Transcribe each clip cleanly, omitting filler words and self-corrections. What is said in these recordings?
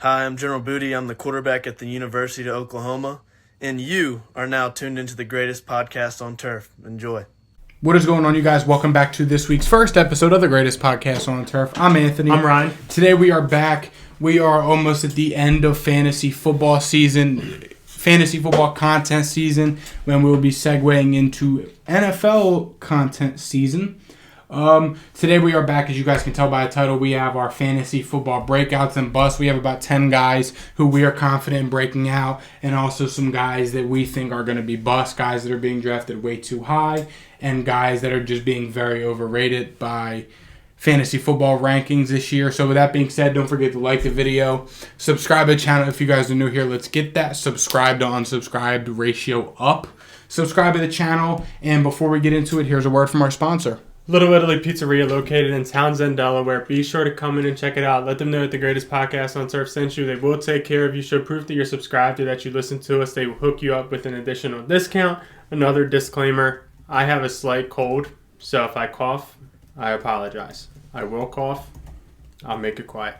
Hi, I'm General Booty. I'm the quarterback at the University of Oklahoma, and you are now tuned into the greatest podcast on turf. Enjoy. What is going on, you guys? Welcome back to this week's first episode of the greatest podcast on turf. I'm Anthony. I'm Ryan. Today we are back. We are almost at the end of fantasy football season, fantasy football content season, when we will be segueing into NFL content season. Today we are back, as you guys can tell by the title. We have our fantasy football breakouts and busts. We have about 10 guys who we are confident in breaking out, and also some guys that we think are going to be busts, guys that are being drafted way too high, and guys that are just being very overrated by fantasy football rankings this year. So with that being said, don't forget to like the video, subscribe to the channel if you guys are new here. Let's get that subscribed to unsubscribed ratio up. Subscribe to the channel, and before we get into it, here's a word from our sponsor. Little Italy Pizzeria, located in Townsend, Delaware. Be sure to come in and check it out. Let them know that the greatest podcast on turf sent you. They will take care of you. Show proof that you're subscribed to, that you listen to us. They will hook you up with an additional discount. Another disclaimer, I have a slight cold, so if I cough, I apologize. I will cough. I'll make it quiet.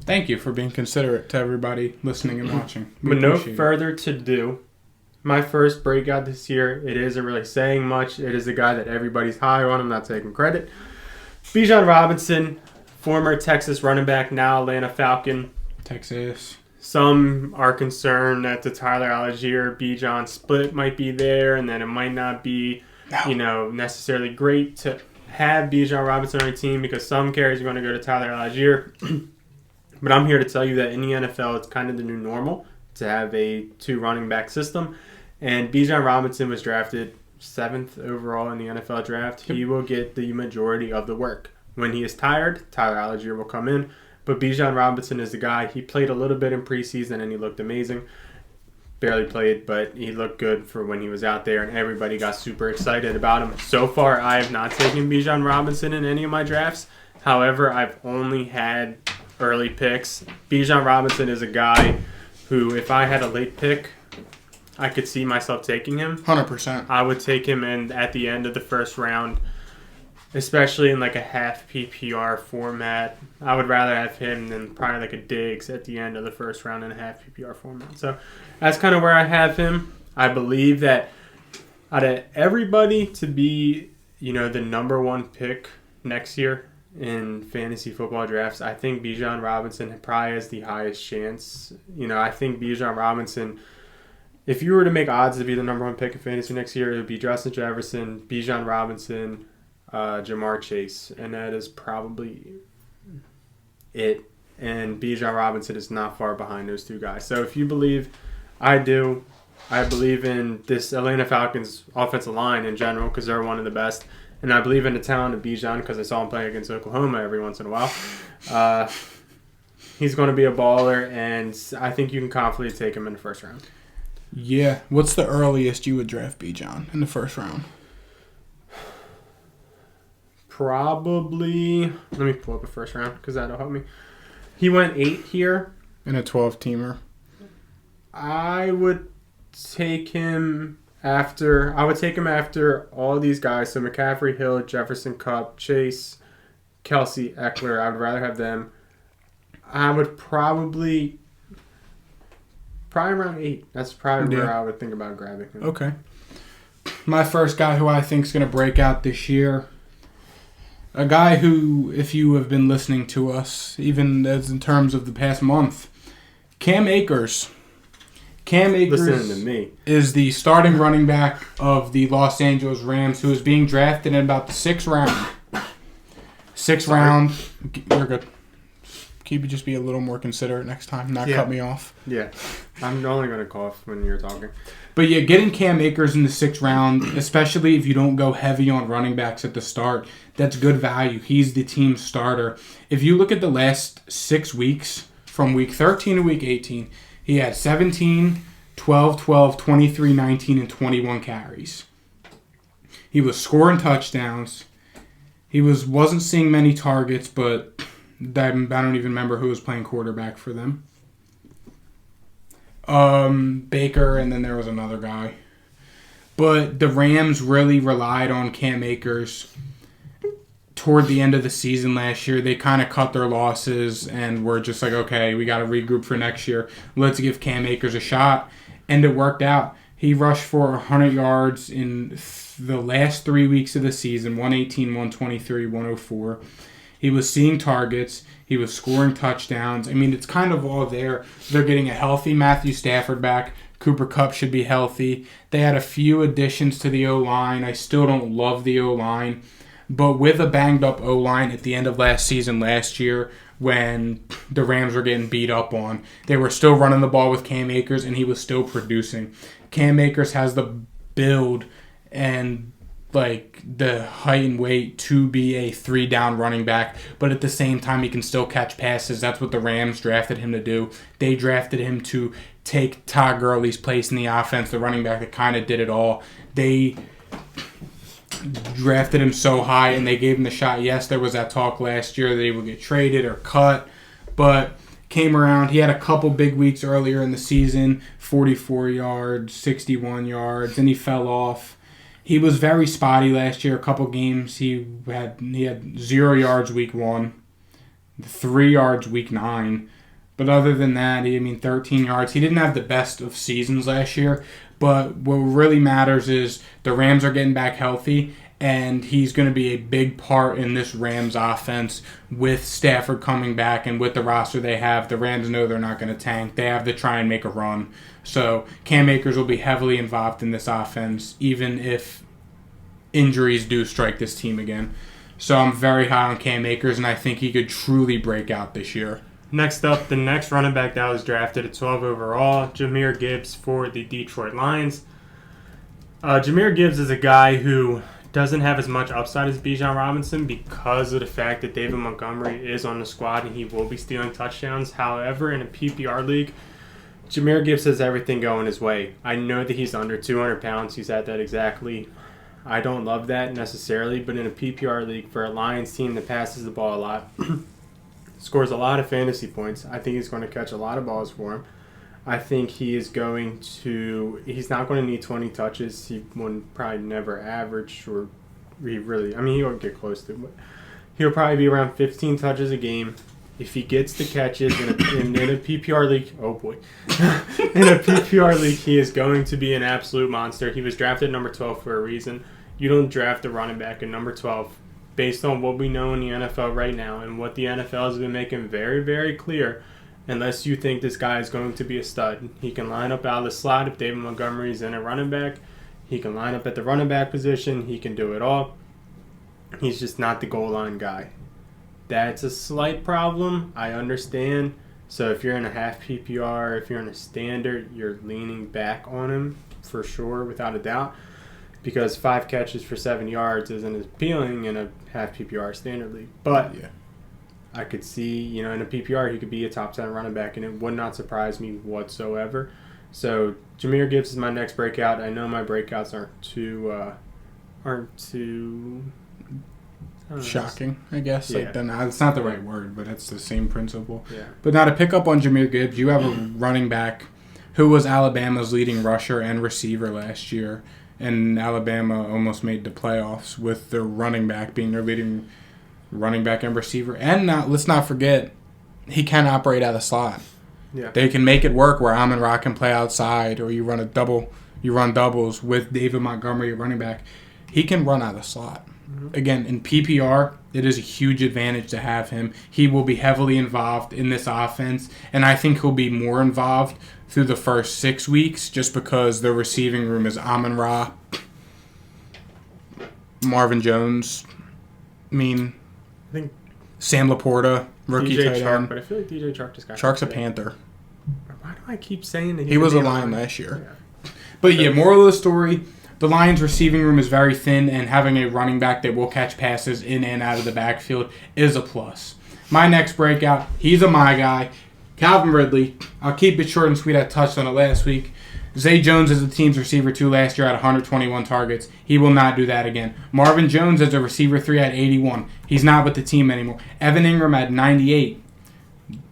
Thank you for being considerate to everybody listening and watching. But no further to do. My first breakout this year, it isn't really saying much. It is a guy that everybody's high on. I'm not taking credit. Bijan Robinson, former Texas running back, now Atlanta Falcon. Texas. Some are concerned that the Tyler Algier Bijan split might be there, and that it might not be, necessarily great to have Bijan Robinson on your team because some carries are going to go to Tyler Algier. But I'm here to tell you that in the NFL, it's kind of the new normal to have a two running back system. And Bijan Robinson was drafted 7th overall in the NFL draft. He will get the majority of the work. When he is tired, Tyler Algier will come in. But Bijan Robinson is the guy. He played a little bit in preseason and he looked amazing. Barely played, but he looked good for when he was out there, and everybody got super excited about him. So far, I have not taken Bijan Robinson in any of my drafts. However, I've only had early picks. Bijan Robinson is a guy who, if I had a late pick, I could see myself taking him. 100%. I would take him in at the end of the first round, especially in like a half PPR format. I would rather have him than probably like a Diggs at the end of the first round in a half PPR format. So that's kind of where I have him. I believe that out of everybody to be, the number one pick next year in fantasy football drafts, I think Bijan Robinson probably has the highest chance. I think Bijan Robinson, if you were to make odds to be the number one pick in fantasy next year, it would be Justin Jefferson, Bijan Robinson, Jamar Chase, and that is probably it. And Bijan Robinson is not far behind those two guys. So if you believe, I do. I believe in this Atlanta Falcons offensive line in general because they're one of the best. And I believe in the talent of Bijan because I saw him play against Oklahoma every once in a while. He's going to be a baller, and I think you can confidently take him in the first round. Yeah. What's the earliest you would draft Bijan in the first round? Probably, let me pull up the first round because that'll help me. He went 8 here. In a 12-teamer. I would take him after all these guys. So McCaffrey, Hill, Jefferson, Kupp, Chase, Kelsey, Eckler. I would rather have them. I would probably around 8. That's probably where I would think about grabbing him. Okay. My first guy who I think is going to break out this year, a guy who, if you have been listening to us, even as in terms of the past month, Cam Akers. Cam Akers Listening to me. is the starting running back of the Los Angeles Rams, who is being drafted in about the 6th round. You're good. Can you just be a little more considerate next time, not cut me off? Yeah. I'm only going to cough when you're talking. But yeah, getting Cam Akers in the 6th round, especially if you don't go heavy on running backs at the start, that's good value. He's the team starter. If you look at the last 6 weeks, from week 13 to week 18, he had 17, 12, 12, 23, 19, and 21 carries. He was scoring touchdowns. He wasn't seeing many targets, but I don't even remember who was playing quarterback for them. Baker, and then there was another guy. But the Rams really relied on Cam Akers toward the end of the season last year, they kind of cut their losses and were just like, okay, we got to regroup for next year. Let's give Cam Akers a shot. And it worked out. He rushed for 100 yards in the last 3 weeks of the season, 118, 123, 104. He was seeing targets. He was scoring touchdowns. I mean, it's kind of all there. They're getting a healthy Matthew Stafford back. Cooper Kupp should be healthy. They had a few additions to the O-line. I still don't love the O-line. But with a banged-up O-line at the end of last year, when the Rams were getting beat up on, they were still running the ball with Cam Akers, and he was still producing. Cam Akers has the build and like the height and weight to be a 3-down running back, but at the same time he can still catch passes. That's what the Rams drafted him to do. They drafted him to take Todd Gurley's place in the offense, the running back that kind of did it all. They drafted him so high and they gave him the shot. Yes, there was that talk last year that he would get traded or cut, but came around. He had a couple big weeks earlier in the season, 44 yards, 61 yards, and he fell off. He was very spotty last year. A couple games he had 0 yards week 1, 3 yards week 9. But other than that, 13 yards. He didn't have the best of seasons last year. But what really matters is the Rams are getting back healthy, and he's going to be a big part in this Rams offense with Stafford coming back and with the roster they have. The Rams know they're not going to tank. They have to try and make a run. So Cam Akers will be heavily involved in this offense, even if injuries do strike this team again. So I'm very high on Cam Akers, and I think he could truly break out this year. Next up, the next running back that was drafted at 12 overall, Jahmyr Gibbs for the Detroit Lions. Jahmyr Gibbs is a guy who doesn't have as much upside as Bijan Robinson because of the fact that David Montgomery is on the squad and he will be stealing touchdowns. However, in a PPR league, Jahmyr Gibbs has everything going his way. I know that he's under 200 pounds. He's at that exactly. I don't love that necessarily, but in a PPR league for a Lions team that passes the ball a lot, scores a lot of fantasy points, I think he's going to catch a lot of balls for him. I think he's not going to need 20 touches. He will probably never average, or he won't get close to it, but he'll probably be around 15 touches a game. If he gets the catches in a PPR league, oh boy, in a PPR league, he is going to be an absolute monster. He was drafted number 12 for a reason. You don't draft a running back at number 12 based on what we know in the NFL right now and what the NFL has been making very, very clear. Unless you think this guy is going to be a stud, he can line up out of the slot if David Montgomery is in a running back. He can line up at the running back position. He can do it all. He's just not the goal line guy. That's a slight problem. I understand. So if you're in a half PPR, if you're in a standard, you're leaning back on him for sure, without a doubt. Because 5 catches for 7 yards isn't as appealing in a half PPR standard league. But yeah, I could see, in a PPR, he could be a top 10 running back, and it would not surprise me whatsoever. So Jahmyr Gibbs is my next breakout. I know my breakouts aren't too shocking, I guess. Yeah. It's not the right word, but it's the same principle. Yeah. But now to pick up on Jahmyr Gibbs, you have a running back who was Alabama's leading rusher and receiver last year, and Alabama almost made the playoffs with their running back being their leading running back and receiver. And let's not forget, he can operate out of the slot. Yeah. They can make it work where Amon-Ra can play outside, or you run doubles with David Montgomery, your running back. He can run out of the slot. Mm-hmm. Again, in PPR, it is a huge advantage to have him. He will be heavily involved in this offense, and I think he'll be more involved through the first 6 weeks just because the receiving room is Amon-Ra, Marvin Jones, I think Sam Laporta, rookie tight end. But I feel like DJ Chark just got Chark's a Panther. Why do I keep saying that he was a Lion last year? Yeah. But yeah, moral of the story, the Lions' receiving room is very thin, and having a running back that will catch passes in and out of the backfield is a plus. My next breakout, he's my guy, Calvin Ridley. I'll keep it short and sweet. I touched on it last week. Zay Jones is the team's receiver 2 last year at 121 targets. He will not do that again. Marvin Jones as a receiver 3 at 81. He's not with the team anymore. Evan Ingram at 98.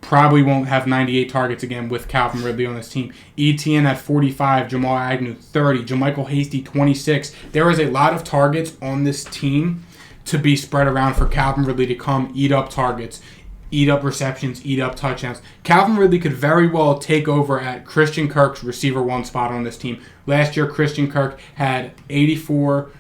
Probably won't have 98 targets again with Calvin Ridley on this team. ETN at 45. Jamal Agnew 30. JaMychal Hasty 26. There is a lot of targets on this team to be spread around for Calvin Ridley to come eat up targets, eat up receptions, eat up touchdowns. Calvin Ridley could very well take over at Christian Kirk's receiver 1 spot on this team. Last year, Christian Kirk had 84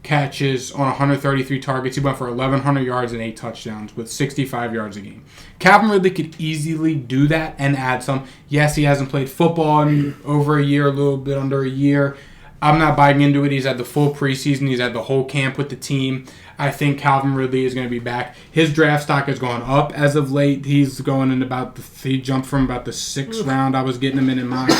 catches on 133 targets. He went for 1,100 yards and 8 touchdowns with 65 yards a game. Calvin Ridley could easily do that and add some. Yes, he hasn't played football in over a year, a little bit under a year. I'm not buying into it. He's had the full preseason. He's had the whole camp with the team. I think Calvin Ridley is going to be back. His draft stock has gone up as of late. He's going in he jumped from about the 6th round I was getting him in mine.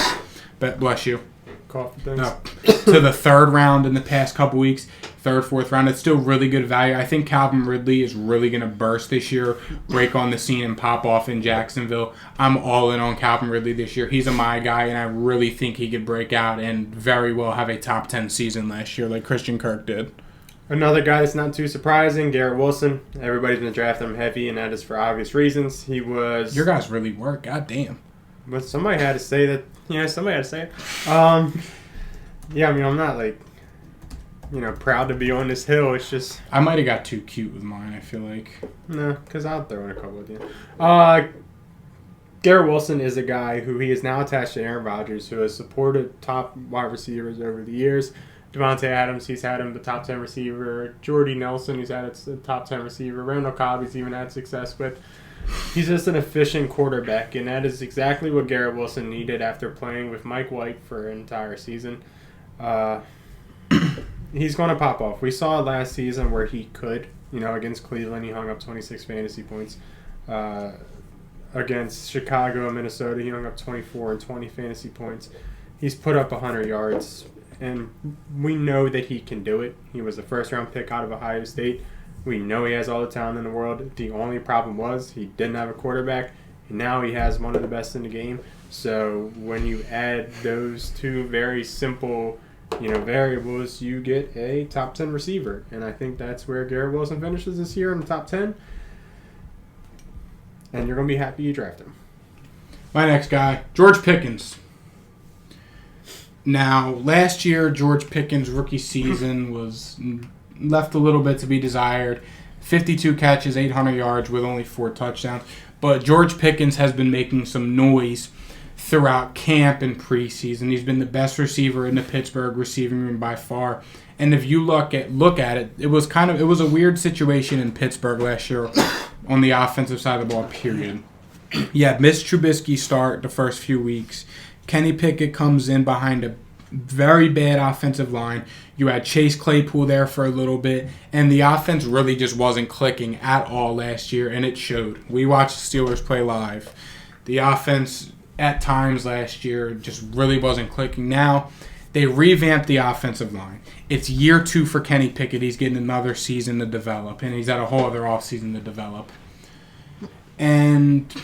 But bless you. Coffee things. No, to the 3rd round in the past couple weeks. 3rd, 4th round. It's still really good value. I think Calvin Ridley is really going to burst this year, break on the scene, and pop off in Jacksonville. I'm all in on Calvin Ridley this year. He's my guy, and I really think he could break out and very well have a top 10 season last year like Christian Kirk did. Another guy that's not too surprising, Garrett Wilson. Everybody's been drafting him heavy, and that is for obvious reasons. He was... Your guys really work. God damn. But somebody had to say that. Yeah, somebody had to say it. Yeah, I mean, I'm not, proud to be on this hill. It's just... I might have got too cute with mine, I feel like. No, because I'll throw in a couple at the end. Garrett Wilson is a guy who he is now attached to Aaron Rodgers, who has supported top wide receivers over the years. Devontae Adams, he's had him the top 10 receiver. Jordy Nelson, he's had a top 10 receiver. Randall Cobb, he's even had success with. He's just an efficient quarterback, and that is exactly what Garrett Wilson needed after playing with Mike White for an entire season. He's going to pop off. We saw it last season where he could. Against Cleveland, he hung up 26 fantasy points. Against Chicago and Minnesota, he hung up 24 and 20 fantasy points. He's put up 100 yards, and we know that he can do it. He was a first-round pick out of Ohio State. We know he has all the talent in the world. The only problem was he didn't have a quarterback, and now he has one of the best in the game. So when you add those two very simple, variables, you get a top 10 receiver. And I think that's where Garrett Wilson finishes this year in the top 10. And you're going to be happy you drafted him. My next guy, George Pickens. Now, last year, George Pickens' rookie season was left a little bit to be desired. 52 catches, 800 yards with only 4 touchdowns. But George Pickens has been making some noise throughout camp and preseason. He's been the best receiver in the Pittsburgh receiving room by far. And if you look at it, it was a weird situation in Pittsburgh last year on the offensive side of the ball, period. Yeah, Mitch Trubisky start the first few weeks. Kenny Pickett comes in behind a very bad offensive line. You had Chase Claypool there for a little bit, and the offense really just wasn't clicking at all last year, and it showed. We watched the Steelers play live. The offense at times last year just really wasn't clicking. Now, they revamped the offensive line. It's year 2 for Kenny Pickett. He's getting another season to develop, and he's had a whole other offseason to develop. And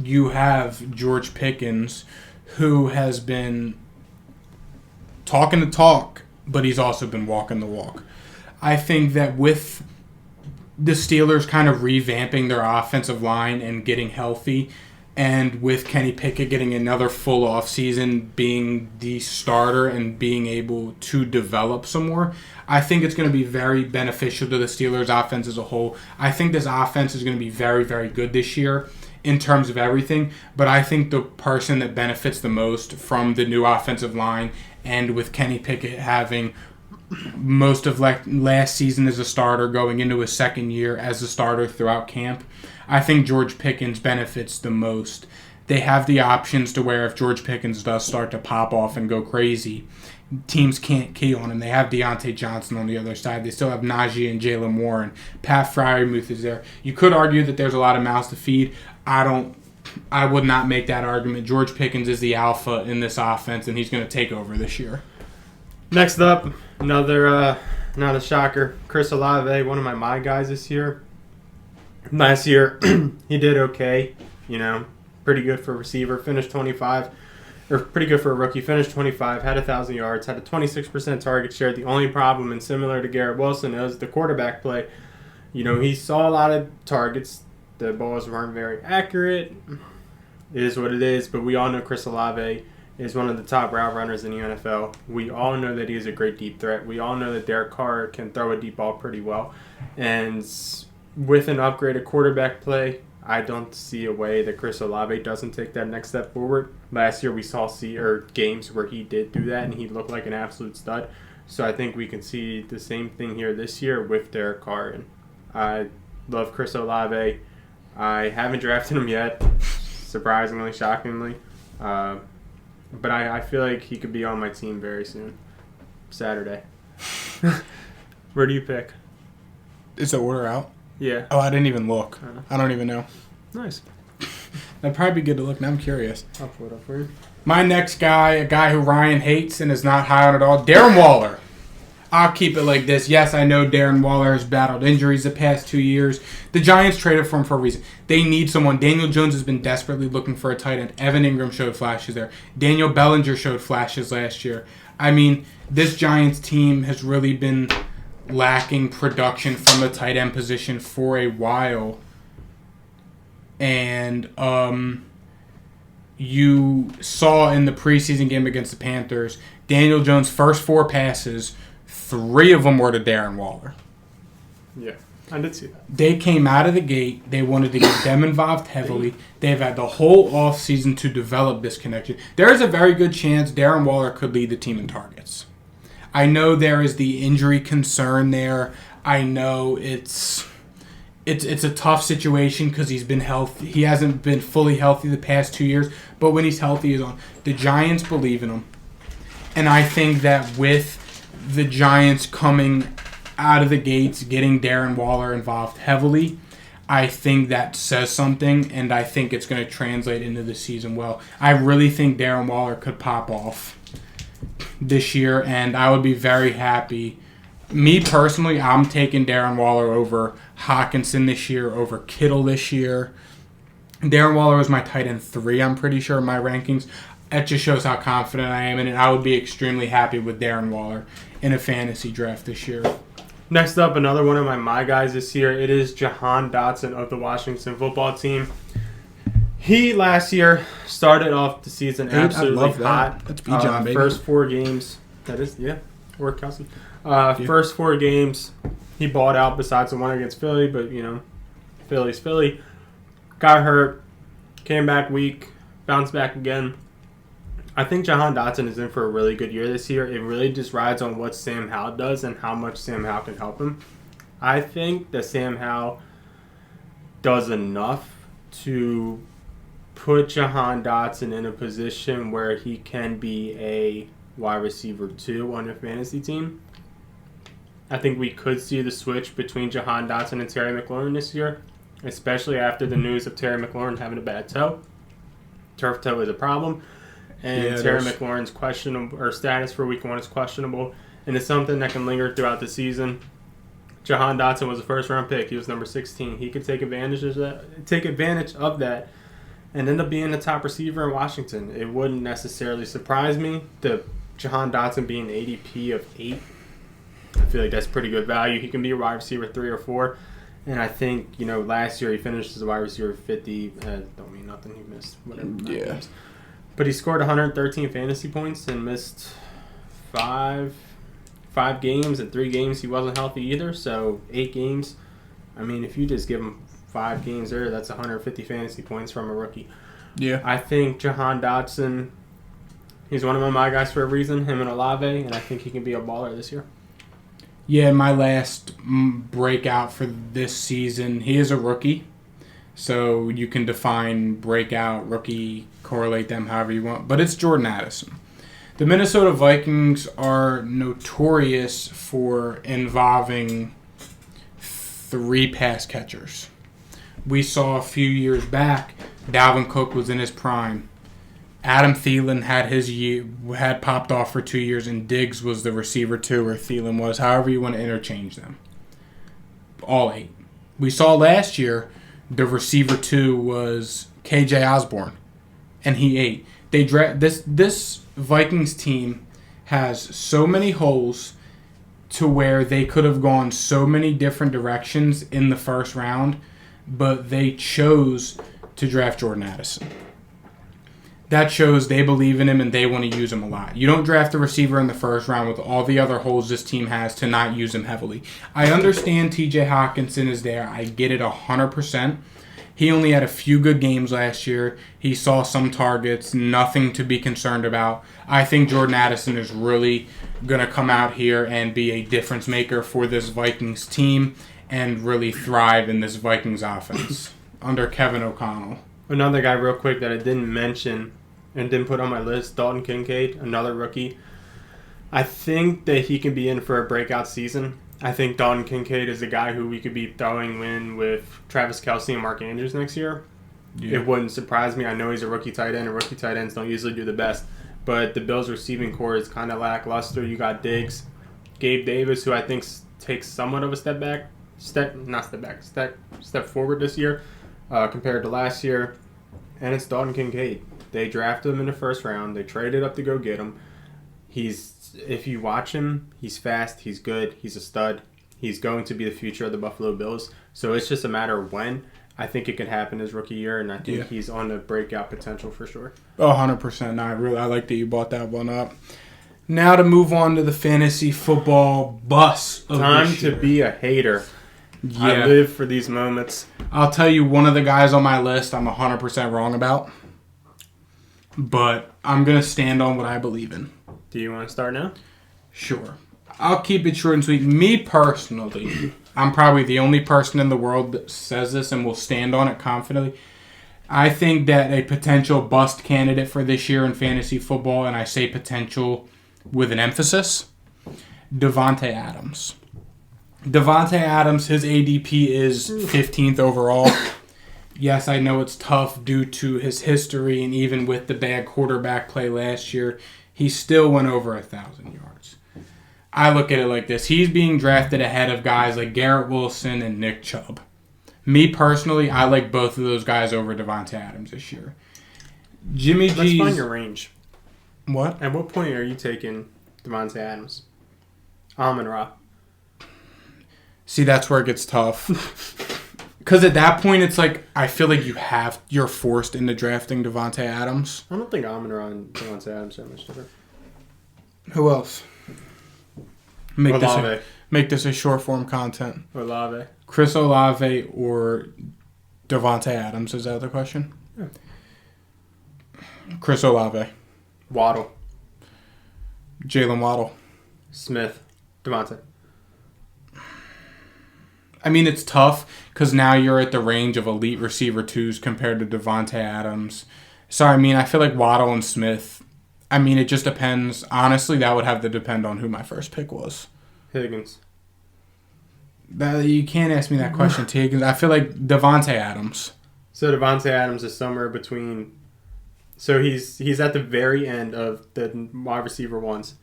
you have George Pickens, who has been talking the talk, but he's also been walking the walk. I think that with the Steelers kind of revamping their offensive line and getting healthy, and with Kenny Pickett getting another full offseason, being the starter and being able to develop some more, I think it's going to be very beneficial to the Steelers' offense as a whole. I think this offense is going to be very, very good this year in terms of everything, but I think the person that benefits the most from the new offensive line, and with Kenny Pickett having most of last season as a starter, going into his second year as a starter throughout camp, I think George Pickens benefits the most. They have the options to where if George Pickens does start to pop off and go crazy, teams can't key on him. They have Deontay Johnson on the other side. They still have Najee and Jalen Warren. Pat Freiermuth is there. You could argue that there's a lot of mouths to feed. I would not make that argument. George Pickens is the alpha in this offense, and he's going to take over this year. Next up, another shocker, Chris Olave, one of my guys this year. Last year, he did okay, pretty good for a receiver, finished 25, or pretty good for a rookie, finished 25, had 1,000 yards, had a 26% target share. The only problem, and similar to Garrett Wilson, is the quarterback play. He saw a lot of targets. The balls weren't very accurate. It is what it is, but we all know Chris Olave is one of the top route runners in the NFL. We all know that he is a great deep threat. We all know that Derek Carr can throw a deep ball pretty well. And with an upgraded quarterback play, I don't see a way that Chris Olave doesn't take that next step forward. Last year we saw games where he did do that and he looked like an absolute stud. So I think we can see the same thing here this year with Derek Carr. And I love Chris Olave. I haven't drafted him yet, surprisingly, shockingly. But I feel like he could be on my team very soon. Saturday. Where do you pick? Is the order out? Yeah. Oh, I didn't even look. I don't even know. Nice. That'd probably be good to look. Now I'm curious. I'll pull it up for you. My next guy, a guy who Ryan hates and is not high on at all, Darren Waller. I'll keep it like this. Yes, I know Darren Waller has battled injuries the past 2 years. The Giants traded for him for a reason. They need someone. Daniel Jones has been desperately looking for a tight end. Evan Ingram showed flashes there. Daniel Bellinger showed flashes last year. I mean, this Giants team has really been lacking production from the tight end position for a while. And you saw in the preseason game against the Panthers, Daniel Jones' first 4 passes, 3 of them were to Darren Waller. Yeah, I did see that. They came out of the gate. They wanted to get them involved heavily. They've had the whole offseason to develop this connection. There is a very good chance Darren Waller could lead the team in targets. I know there is the injury concern there. I know it's a tough situation because he's been healthy. He hasn't been fully healthy the past 2 years, but when he's healthy, he's on. The Giants believe in him. And I think that with the Giants coming out of the gates, getting Darren Waller involved heavily, I think that says something, and I think it's going to translate into the season well. I really think Darren Waller could pop off this year, and I would be very happy. Me personally, I'm taking Darren Waller over Hawkinson this year, over Kittle this year. Darren Waller was my tight end 3, I'm pretty sure, in my rankings. That just shows how confident I am in it. I would be extremely happy with Darren Waller in a fantasy draft this year. Next up, another one of my guys this year. It is Jahan Dotson of the Washington football team. He, last year, started off the season absolutely hot. That's B-John, baby. First 4 games. That is, yeah. Or Kelsey. First 4 games, he balled out besides the one against Philly, but, you know, Philly's Philly. Got hurt. Came back weak. Bounced back again. I think Jahan Dotson is in for a really good year this year. It really just rides on what Sam Howell does and how much Sam Howell can help him. I think that Sam Howell does enough to put Jahan Dotson in a position where he can be a wide receiver 2 on your fantasy team. I think we could see the switch between Jahan Dotson and Terry McLaurin this year, especially after the news of Terry McLaurin having a bad toe. Turf toe is a problem. And Terry McLaurin's questionable, or status for week 1 is questionable, and it's something that can linger throughout the season. Jahan Dotson was a first-round pick. He was number 16. He could take advantage of that, and end up being the top receiver in Washington. It wouldn't necessarily surprise me. The Jahan Dotson being ADP of 8, I feel like that's pretty good value. He can be a wide receiver 3 or 4. And I think, you know, last year he finished as a wide receiver 50. Don't mean nothing. He missed whatever. Yeah. But he scored 113 fantasy points and missed 5 games. And 3 games he wasn't healthy either. So 8 games. I mean, if you just give him 5 games there, that's 150 fantasy points from a rookie. Yeah. I think Jahan Dotson, he's one of my guys for a reason, him and Olave, and I think he can be a baller this year. Yeah, my last breakout for this season, he is a rookie. So you can define breakout, rookie, correlate them however you want. But it's Jordan Addison. The Minnesota Vikings are notorious for involving 3 pass catchers. We saw a few years back, Dalvin Cook was in his prime. Adam Thielen had popped off for 2 years, and Diggs was the receiver 2, or Thielen was, however you want to interchange them. All 8. We saw last year the receiver 2 was KJ Osborne, and he ate. This Vikings team has so many holes to where they could have gone so many different directions in the first round, but they chose to draft Jordan Addison. that shows they believe in him and they want to use him a lot. You don't draft a receiver in the first round with all the other holes this team has to not use him heavily. I understand TJ Hawkinson is there. I get it 100%. He only had a few good games last year. He saw some targets, nothing to be concerned about. I think Jordan Addison is really going to come out here and be a difference maker for this Vikings team and really thrive in this Vikings offense under Kevin O'Connell. Another guy real quick that I didn't mention and didn't put on my list, Dalton Kincaid, another rookie. I think that he can be in for a breakout season. I think Dalton Kincaid is the guy who we could be throwing in with Travis Kelce and Mark Andrews next year. Yeah. It wouldn't surprise me. I know he's a rookie tight end, and rookie tight ends don't usually do the best. But the Bills' receiving core is kind of lackluster. You got Diggs, Gabe Davis, who I think takes somewhat of a step forward this year compared to last year. And it's Dalton Kincaid. They drafted him in the first round. They traded up to go get him. If you watch him, he's fast, he's good, he's a stud. He's going to be the future of the Buffalo Bills. So it's just a matter of when. I think it could happen his rookie year, and I think he's on the breakout potential for sure. 100%. I like that you brought that one up. Now to move on to the fantasy football bus of Time to be a hater. Yeah. I live for these moments. I'll tell you one of the guys on my list I'm 100% wrong about. But I'm going to stand on what I believe in. Do you want to start now? Sure. I'll keep it short and sweet. Me personally, I'm probably the only person in the world that says this and will stand on it confidently. I think that a potential bust candidate for this year in fantasy football, and I say potential with an emphasis, Davante Adams. Davante Adams, his ADP is 15th overall. Yes, I know it's tough due to his history, and even with the bad quarterback play last year, he still went over 1,000 yards. I look at it like this. He's being drafted ahead of guys like Garrett Wilson and Nick Chubb. Me personally, I like both of those guys over Davante Adams this year. Jimmy G's... Let's find your range. What? At what point are you taking Davante Adams? Amon-Ra. See, that's where it gets tough. Because at that point, it's like, I feel like you're forced into drafting Davante Adams. I don't think Amon-Ra and Davante Adams are much different. Who else? Make this a short form content. Olave. Chris Olave or Davante Adams, is that the question? Yeah. Chris Olave. Waddle. Jalen Waddle. Smith. Davante. I mean, it's tough because now you're at the range of elite receiver twos compared to Davante Adams. So, I mean, I feel like Waddle and Smith, I mean, it just depends. Honestly, that would have to depend on who my first pick was. Higgins. You can't ask me that question, T. Higgins. I feel like Davante Adams. So, Davante Adams is somewhere between... So, he's at the very end of the wide receiver ones.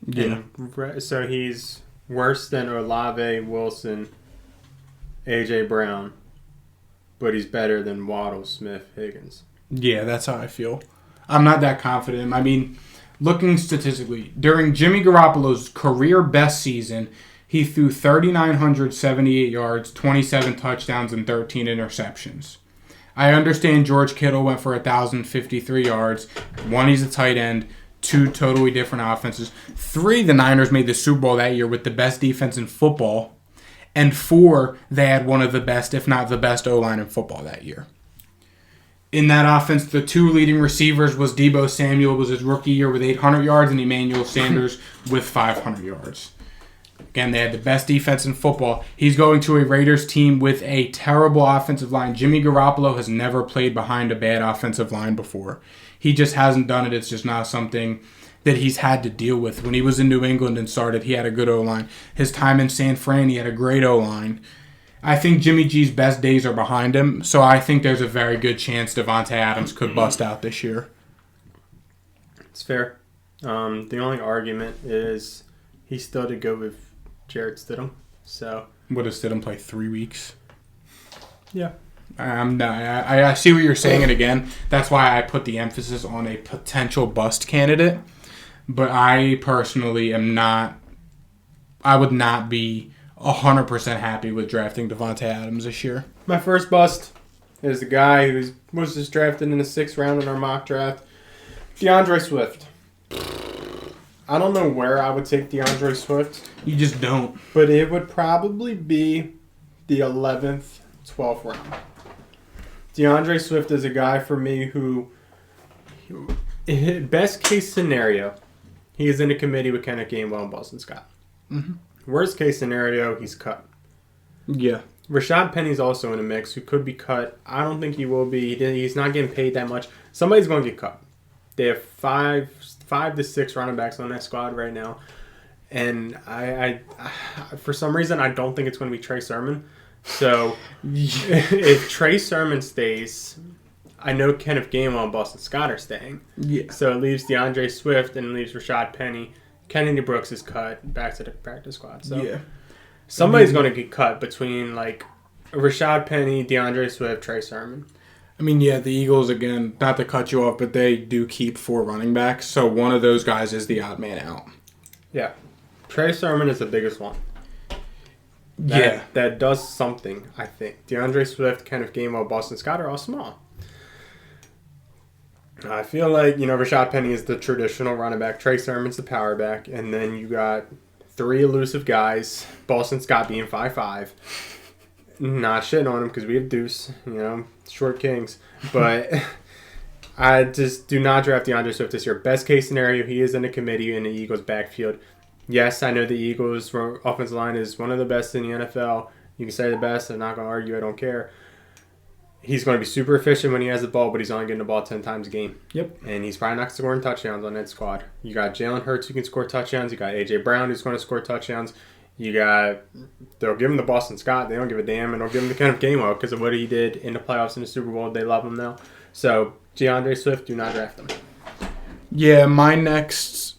Yeah. And so, he's worse than Olave, Wilson, A.J. Brown, but he's better than Waddle, Smith, Higgins. Yeah, that's how I feel. I'm not that confident. I mean, looking statistically, during Jimmy Garoppolo's career best season, he threw 3,978 yards, 27 touchdowns, and 13 interceptions. I understand George Kittle went for 1,053 yards. 1, he's a tight end. 2, totally different offenses. 3, the Niners made the Super Bowl that year with the best defense in football. And 4, they had one of the best, if not the best, O-line in football that year. In that offense, the 2 leading receivers was Deebo Samuel, was his rookie year with 800 yards, and Emmanuel Sanders with 500 yards. Again, they had the best defense in football. He's going to a Raiders team with a terrible offensive line. Jimmy Garoppolo has never played behind a bad offensive line before. He just hasn't done it. It's just not something that he's had to deal with. When he was in New England and started, he had a good O-line. His time in San Fran, he had a great O-line. I think Jimmy G's best days are behind him, so I think there's a very good chance Davante Adams could bust out this year. It's fair. The only argument is he still did go with Jarrett Stidham. So what does Stidham play, 3 weeks? Yeah. I see what you're saying, and again, that's why I put the emphasis on a potential bust candidate. But I personally am not. I would not be 100% happy with drafting Davante Adams this year. My first bust, is the guy who was just drafted in the 6th round in our mock draft, DeAndre Swift. I don't know where I would take DeAndre Swift. You just don't. But it would probably be the 11th, 12th round. DeAndre Swift is a guy for me who, best case scenario, he is in a committee with Kenneth Gainwell and Boston Scott. Mm-hmm. Worst case scenario, he's cut. Yeah. Rashad Penny's also in a mix who could be cut. I don't think he will be. He's not getting paid that much. Somebody's going to get cut. They have five to six running backs on that squad right now. And I for some reason, I don't think it's going to be Trey Sermon. So if Trey Sermon stays, I know Kenneth Gainwell and Boston Scott are staying. Yeah. So it leaves DeAndre Swift and it leaves Rashad Penny. Kennedy Brooks is cut back to the practice squad. So yeah. Somebody's going to get cut between like Rashad Penny, DeAndre Swift, Trey Sermon. I mean, yeah, the Eagles, again, not to cut you off, but they do keep 4 running backs. So one of those guys is the odd man out. Yeah. Trey Sermon is the biggest one. That does something, I think. DeAndre Swift, Kenneth Gainwell, Boston Scott are all small. I feel like, Rashad Penny is the traditional running back. Trey Sermon's the power back. And then you got 3 elusive guys. Boston Scott being 5'5". Not shitting on him because we have Deuce, short kings. But I just do not draft DeAndre Swift this year. Best case scenario, he is in a committee in the Eagles' backfield. Yes, I know the Eagles' offensive line is one of the best in the NFL. You can say the best. I'm not going to argue. I don't care. He's going to be super efficient when he has the ball, but he's only getting the ball 10 times a game. Yep. And he's probably not scoring touchdowns on that squad. You got Jalen Hurts who can score touchdowns. You got A.J. Brown who's going to score touchdowns. They'll give him the Boston Scott. They don't give a damn. And they'll give him the Kenneth Gainwell because of what he did in the playoffs in the Super Bowl. They love him now. So, DeAndre Swift, do not draft him. Yeah, my next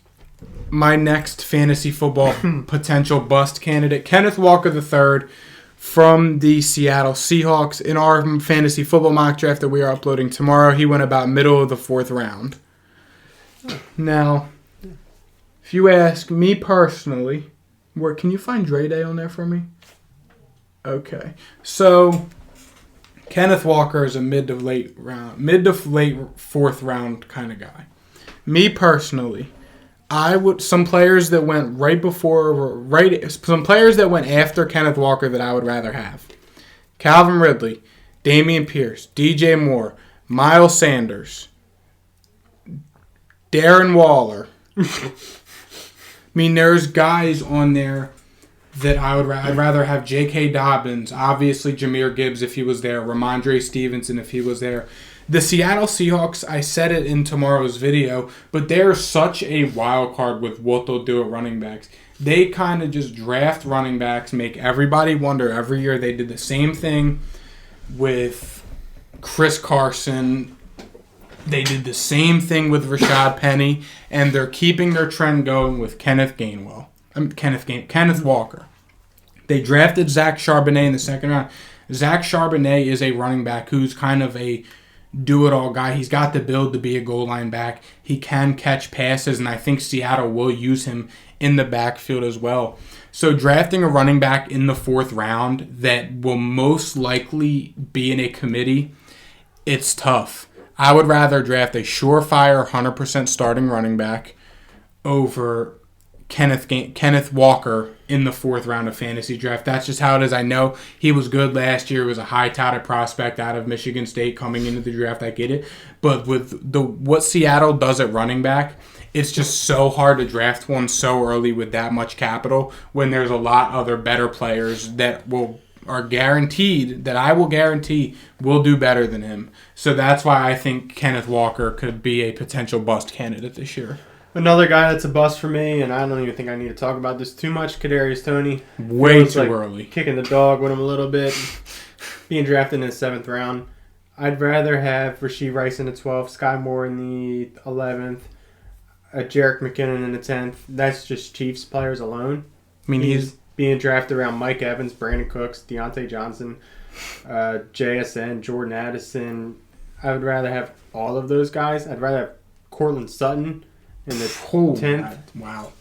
fantasy football potential bust candidate, Kenneth Walker III from the Seattle Seahawks. In our fantasy football mock draft that we are uploading tomorrow, he went about middle of the 4th round. Now, if you ask me personally, can you find Dre Day on there for me? Okay. So, Kenneth Walker is a mid to late 4th round kind of guy. Me personally, some players that went some players that went after Kenneth Walker that I would rather have. Calvin Ridley, Dameon Pierce, DJ Moore, Miles Sanders, Darren Waller. I mean, there's guys on there that I'd rather have. J.K. Dobbins, obviously Jahmyr Gibbs if he was there, Ramondre Stevenson if he was there. The Seattle Seahawks, I said it in tomorrow's video, but they're such a wild card with what they'll do at running backs. They kind of just draft running backs, make everybody wonder every year. They did the same thing with Chris Carson. They did the same thing with Rashad Penny, and they're keeping their trend going with Kenneth Walker. They drafted Zach Charbonnet in the 2nd round. Zach Charbonnet is a running back who's kind of a do-it-all guy. He's got the build to be a goal line back. He can catch passes, and I think Seattle will use him in the backfield as well. So drafting a running back in the 4th round that will most likely be in a committee, it's tough. I would rather draft a surefire 100% starting running back over Kenneth Walker in the 4th round of fantasy draft. That's just how it is. I know he was good last year. He was a high-touted prospect out of Michigan State coming into the draft. I get it. But with what Seattle does at running back, it's just so hard to draft one so early with that much capital when there's a lot other better players that I will guarantee will do better than him. So that's why I think Kenneth Walker could be a potential bust candidate this year. Another guy that's a bust for me, and I don't even think I need to talk about this too much, Kadarius Toney. Way too early. Kicking the dog with him a little bit. Being drafted in the 7th round. I'd rather have Rashee Rice in the 12th, Sky Moore in the 11th, Jerick McKinnon in the 10th. That's just Chiefs players alone. I mean, he's being drafted around Mike Evans, Brandon Cooks, Deontay Johnson, JSN, Jordan Addison. I would rather have all of those guys. I'd rather have Cortland Sutton in the 10th. Wow.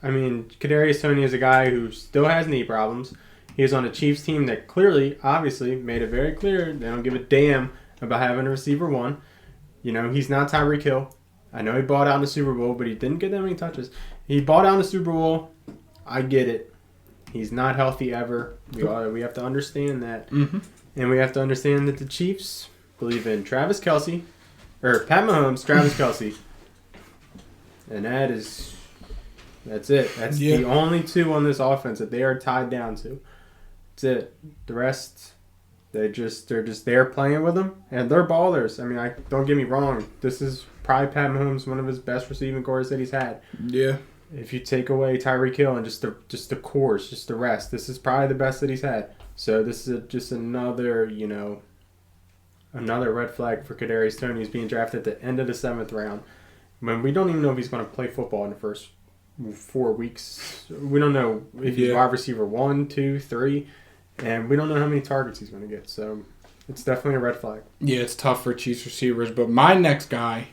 I mean, Kadarius Toney is a guy who still has knee problems. He was on a Chiefs team that clearly, obviously, made it very clear they don't give a damn about having a receiver one. You know, he's not Tyreek Hill. I know he balled out in the Super Bowl, but he didn't get that many touches. He balled out in the Super Bowl. I get it. He's not healthy ever. We have to understand that. Mm-hmm. And we have to understand that the Chiefs believe in Pat Mahomes, Travis Kelce. And that's it. That's the only two on this offense that they are tied down to. That's it. The rest, they're just there playing with them, and they're ballers. I mean, don't get me wrong. This is probably Pat Mahomes, one of his best receiving cores that he's had. Yeah. If you take away Tyreek Hill and just the cores, just the rest, this is probably the best that he's had. So this is just another, another red flag for Kadarius Toney. He's being drafted at the end of the 7th round. When we don't even know if he's going to play football in the first 4 weeks. We don't know if he's wide receiver 1, 2, 3. And we don't know how many targets he's going to get. So it's definitely a red flag. Yeah, it's tough for Chiefs receivers. But my next guy,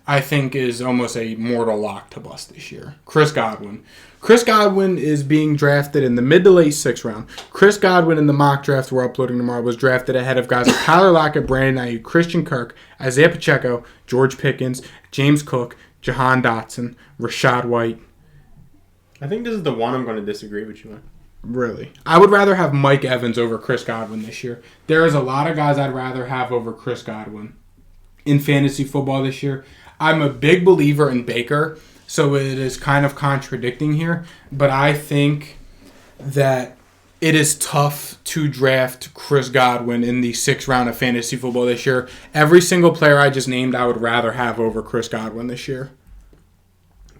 I think, is almost a mortal lock to bust this year. Chris Godwin. Chris Godwin is being drafted in the mid to late 6th round. Chris Godwin in the mock draft we're uploading tomorrow was drafted ahead of guys like Tyler Lockett, Brandon Ayuk, Christian Kirk, Isaiah Pacheco, George Pickens, James Cook, Jahan Dotson, Rashad White. I think this is the one I'm going to disagree with you on. Really? I would rather have Mike Evans over Chris Godwin this year. There is a lot of guys I'd rather have over Chris Godwin in fantasy football this year. I'm a big believer in Baker, so it is kind of contradicting here. But I think that it is tough to draft Chris Godwin in the 6th round of fantasy football this year. Every single player I just named I would rather have over Chris Godwin this year.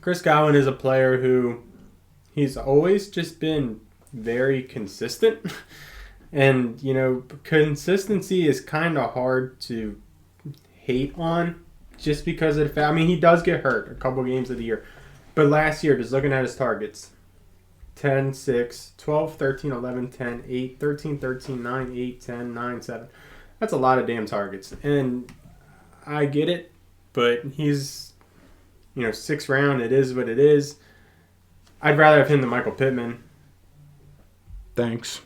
Chris Godwin is a player who he's always just been very consistent. And, consistency is kind of hard to hate on just because of the fact. I mean, he does get hurt a couple games of the year. But last year, just looking at his targets, 10, 6, 12, 13, 11, 10, 8, 13, 13, 9, 8, 10, 9, 7. That's a lot of damn targets. And I get it, but he's, 6th round. It is what it is. I'd rather have him than Michael Pittman. Thanks.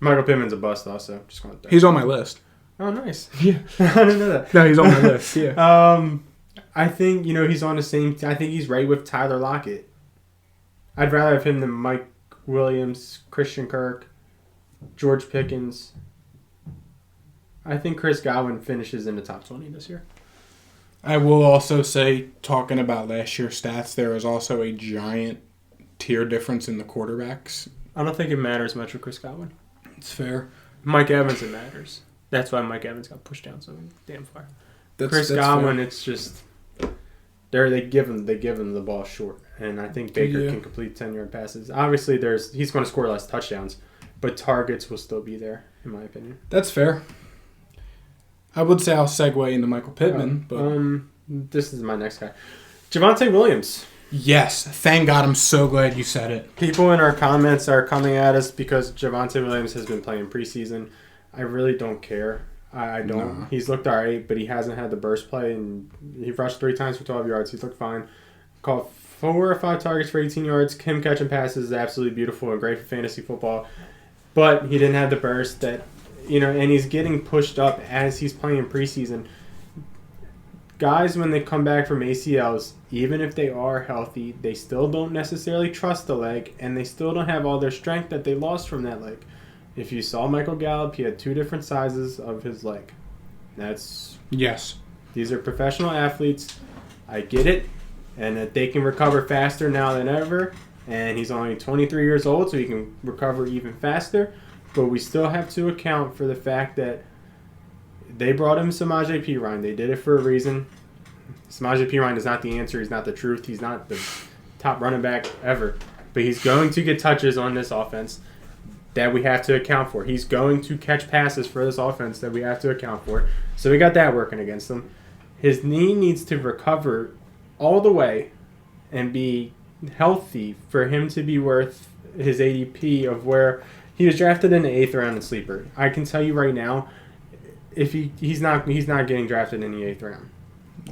Michael Pittman's a bust also. Just going to He's on my list. Oh, nice. Yeah. I didn't know that. No, he's on my list. Yeah. I think, he's on the same... I think he's right with Tyler Lockett. I'd rather have him than Mike Williams, Christian Kirk, George Pickens. I think Chris Godwin finishes in the top 20 this year. I will also say, talking about last year's stats, there is also a giant tier difference in the quarterbacks. I don't think it matters much with Chris Godwin. It's fair. Mike Evans, it matters. That's why Mike Evans got pushed down so damn far. Chris Godwin, fair. It's just they give him the ball short, and I think Baker can complete 10-yard passes. Obviously, he's going to score less touchdowns, but targets will still be there, in my opinion. That's fair. I would say I'll segue into Michael Pittman, but this is my next guy, Javonte Williams. Yes, thank God. I'm so glad you said it. People in our comments are coming at us because Javonte Williams has been playing preseason. I really don't care. I don't. No. He's looked all right, but he hasn't had the burst play, and he rushed 3 times for 12 yards. He's looked fine. Caught 4 or 5 targets for 18 yards. Him catching passes is absolutely beautiful and great for fantasy football. But he didn't have the burst that, and he's getting pushed up as he's playing preseason. Guys, when they come back from ACLs, even if they are healthy, they still don't necessarily trust the leg, and they still don't have all their strength that they lost from that leg. If you saw Michael Gallup, he had 2 different sizes of his leg. Yes. These are professional athletes. I get it, and that they can recover faster now than ever, and he's only 23 years old, so he can recover even faster, but we still have to account for the fact that they brought him Samaje Perine. They did it for a reason. Samaje Perine is not the answer. He's not the truth. He's not the top running back ever. But he's going to get touches on this offense that we have to account for. He's going to catch passes for this offense that we have to account for. So we got that working against him. His knee needs to recover all the way and be healthy for him to be worth his ADP of where he was drafted in the 8th round in sleeper. I can tell you right now, if he's not getting drafted in the 8th round.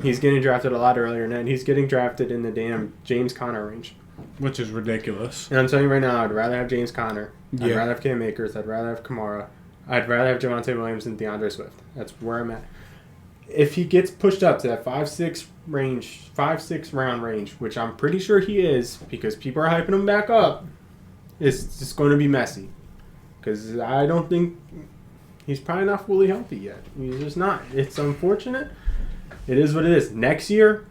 He's getting drafted a lot earlier than that. He's getting drafted in the damn James Conner range. Which is ridiculous. And I'm telling you right now, I'd rather have James Conner. I'd Yeah. rather have Cam Akers. I'd rather have Kamara. I'd rather have Javonte Williams than DeAndre Swift. That's where I'm at. If he gets pushed up to that 5-6 round range, which I'm pretty sure he is, because people are hyping him back up, it's just going to be messy. Because I don't think he's probably not fully healthy yet. He's just not. It's unfortunate. It is what it is. Next year,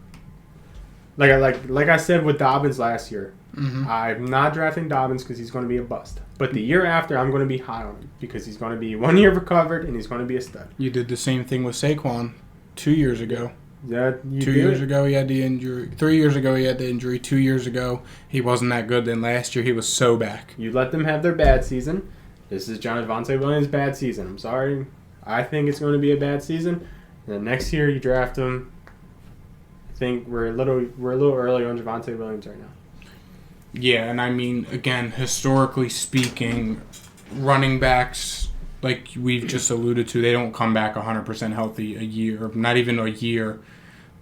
like I said with Dobbins last year, I'm not drafting Dobbins because he's going to be a bust. But the year after, I'm going to be high on him because he's going to be 1 year recovered and he's going to be a stud. You did the same thing with Saquon 2 years ago. Yeah, 2 years ago, he had the injury. 3 years ago, he had the injury. 2 years ago, he wasn't that good. Then last year, he was so back. You let them have their bad season. This is Javonte Williams' bad season. I'm sorry. I think it's going to be a bad season. And then next year, you draft him. I think we're a little early on Javonte Williams right now. Yeah, and I mean, again, historically speaking, running backs, like we've just alluded to, they don't come back 100% healthy a year, not even a year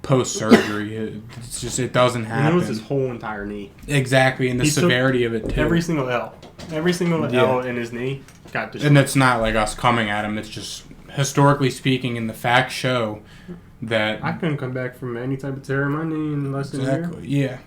post-surgery. It's just, it doesn't happen. He knows his whole entire knee. Exactly, and the He severity of it, too. Every single L. Every single L in his knee got destroyed. And it's not like us coming at him. It's just, historically speaking, and the facts show that... I couldn't come back from any type of tear in my knee in less than a year. Exactly, yeah.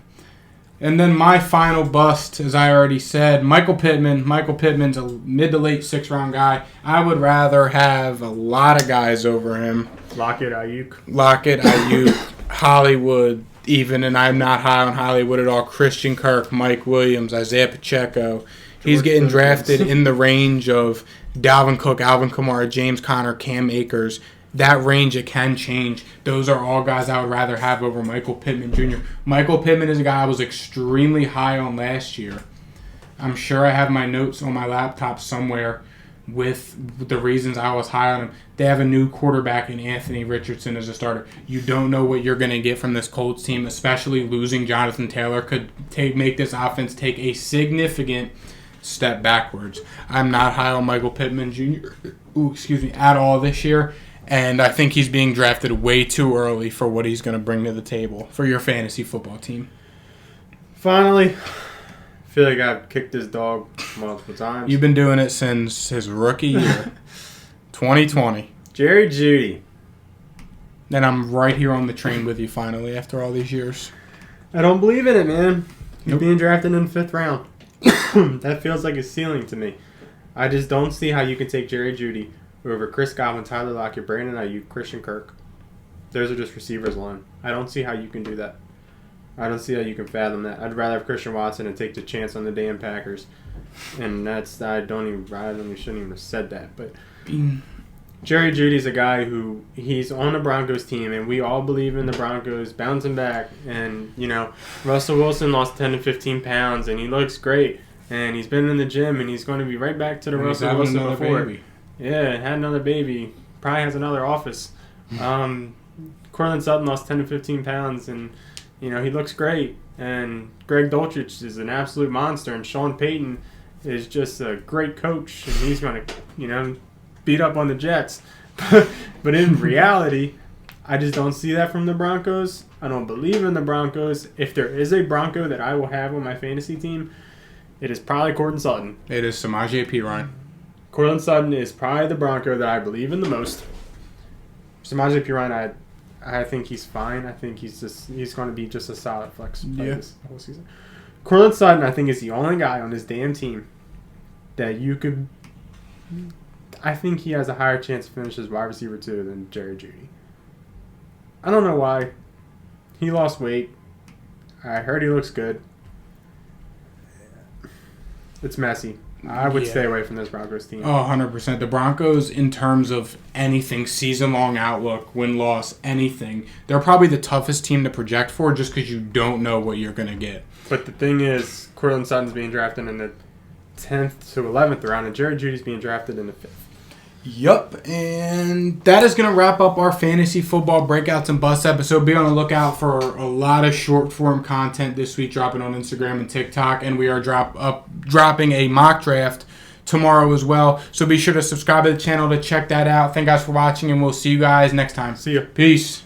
And then my final bust, as I already said, Michael Pittman. Michael Pittman's a mid to late 6th round guy. I would rather have a lot of guys over him. Lockett, Ayuk, Hollywood, even, and I'm not high on Hollywood at all. Christian Kirk, Mike Williams, Isaiah Pacheco. He's getting drafted in the range of Dalvin Cook, Alvin Kamara, James Conner, Cam Akers. That range, it can change. Those are all guys I would rather have over Michael Pittman Jr. Michael Pittman is a guy I was extremely high on last year. I'm sure I have my notes on my laptop somewhere with the reasons I was high on him. They have a new quarterback in Anthony Richardson as a starter. You don't know what you're going to get from this Colts team, especially losing Jonathan Taylor could make this offense take a significant step backwards. I'm not high on Michael Pittman Jr. At all this year. And I think he's being drafted way too early for what he's going to bring to the table for your fantasy football team. Finally, I feel like I've kicked this dog multiple times. You've been doing it since his rookie year, 2020. Jerry Jeudy. And I'm right here on the train with you finally after all these years. I don't believe in it, man. He's Nope. being drafted in the 5th round. That feels like a ceiling to me. I just don't see how you can take Jerry Jeudy over Chris Godwin, Tyler Lockett, Brandon Ayuk, Christian Kirk. Those are just receivers alone. I don't see how you can do that. I don't see how you can fathom that. I'd rather have Christian Watson and take the chance on the damn Packers. And that's, I shouldn't even have said that. But Jerry Jeudy's a guy who, he's on the Broncos team, and we all believe in the Broncos bouncing back. And, Russell Wilson lost 10 to 15 pounds, and he looks great. And he's been in the gym, and he's going to be right back to the Russell Wilson before. Baby. Yeah, had another baby. Probably has another office. Cortland Sutton lost 10 to 15 pounds, and, he looks great. And Greg Dulcich is an absolute monster, and Sean Payton is just a great coach, and he's going to, beat up on the Jets. But in reality, I just don't see that from the Broncos. I don't believe in the Broncos. If there is a Bronco that I will have on my fantasy team, it is probably Cortland Sutton. It is Samaje Perine. Cortland Sutton is probably the Bronco that I believe in the most. Samaje Perine, I think he's fine. I think he's going to be just a solid flex player this whole season. Cortland Sutton, I think, is the only guy on this damn team that you could. I think he has a higher chance to finish as wide receiver 2 than Jerry Jeudy. I don't know why. He lost weight. I heard he looks good. It's messy. I would stay away from this Broncos team. Oh, 100%. The Broncos, in terms of anything, season-long outlook, win-loss, anything, they're probably the toughest team to project for just because you don't know what you're going to get. But the thing is, Cortland Sutton's being drafted in the 10th to 11th round, and Jerry Jeudy's being drafted in the 5th. Yup, and that is going to wrap up our fantasy football breakouts and busts episode. Be on the lookout for a lot of short form content this week, dropping on Instagram and TikTok, and we are dropping a mock draft tomorrow as well. So be sure to subscribe to the channel to check that out. Thank you guys for watching, and we'll see you guys next time. See ya. Peace.